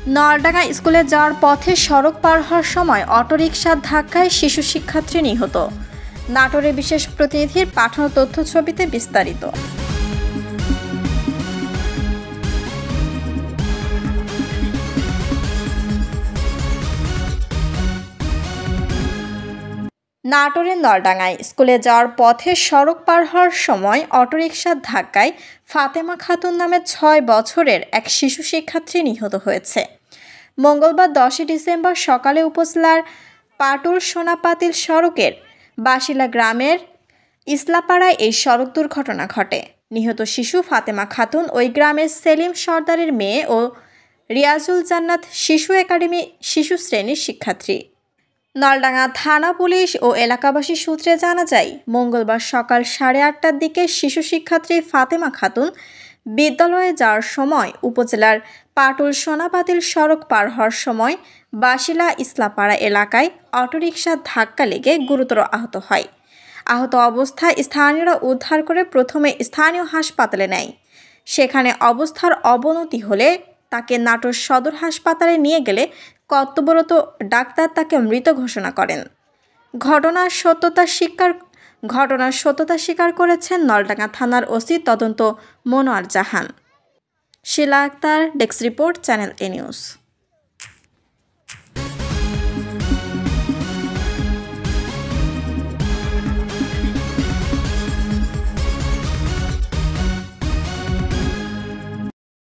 নলডাঙ্গা স্কুলে যাওয়ার পথে সড়ক পার হওয়ার সময় অটোরিকশার ধাক্কায় শিশু শিক্ষার্থী নিহত। নাটোরের বিশেষ প্রতিনিধির পাঠানো তথ্যছবিতে বিস্তারিত। নাটোরের নলডাঙ্গায় স্কুলে যাওয়ার পথে সড়ক পার হওয়ার সময় অটোরিকশার ধাক্কায় ফাতেমা খাতুন নামে ৬ বছরের এক শিশু শিক্ষার্থী নিহত হয়েছে। মঙ্গলবার ১০ ডিসেম্বর সকালে উপজেলার পাটুল সোনাপাতিল সড়কের বাসিলা গ্রামের ইসলাপাড়ায় এই সড়ক দুর্ঘটনা ঘটে। নিহত শিশু ফাতেমা খাতুন ওই গ্রামের সেলিম সর্দারের মেয়ে ও রিয়াজুল জান্নাত শিশু একাডেমি শিশু শ্রেণীর শিক্ষার্থী। নলডাঙ্গা থানা পুলিশ ও এলাকাবাসী সূত্রে জানা যায়, মঙ্গলবার সকাল 8:30টার দিকে শিশু শিক্ষার্থী ফাতেমা খাতুন বিদ্যালয়ে যাওয়ার সময় উপজেলার পাটুল সোনাপাতিল সড়ক পার হওয়ার সময় বাসিলা ইসলাপাড়া এলাকায় অটোরিকশার ধাক্কা লেগে গুরুতর আহত হয়। আহত অবস্থায় স্থানীয়রা উদ্ধার করে প্রথমে স্থানীয় হাসপাতালে নেয়। সেখানে অবস্থার অবনতি হলে তাকে নাটোর সদর হাসপাতালে নিয়ে গেলে কর্তব্যরত ডাক্তার তাকে মৃত ঘোষণা করেন। ঘটনার সত্যতা স্বীকার করেছেন নলডাঙ্গা থানার ওসি তদন্ত মনোয়ার জাহান। শিলা আক্তার, ডেস্ক রিপোর্ট, চ্যানেল এ নিউজ।